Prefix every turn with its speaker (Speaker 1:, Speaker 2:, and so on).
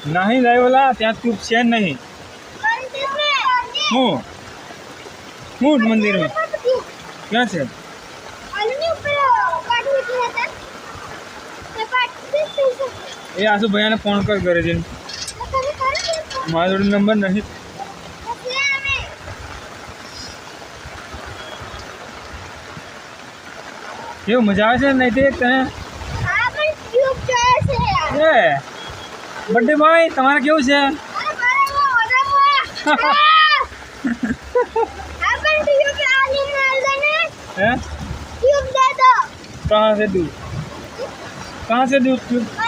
Speaker 1: नहीं लाए वाला ત્યાં ट्यूब છે नहीं हूँ मंदिर में क्या છે એ આસુ ભૈયાને ફોન કર ઘરે જઈને મારા જોડે નંબર નહીં કેવું મજા આવે છે નહીં તે તને એ બર્થડે બોય તમારે કેવું છે हैं कहाँ से दूँ ट्यूब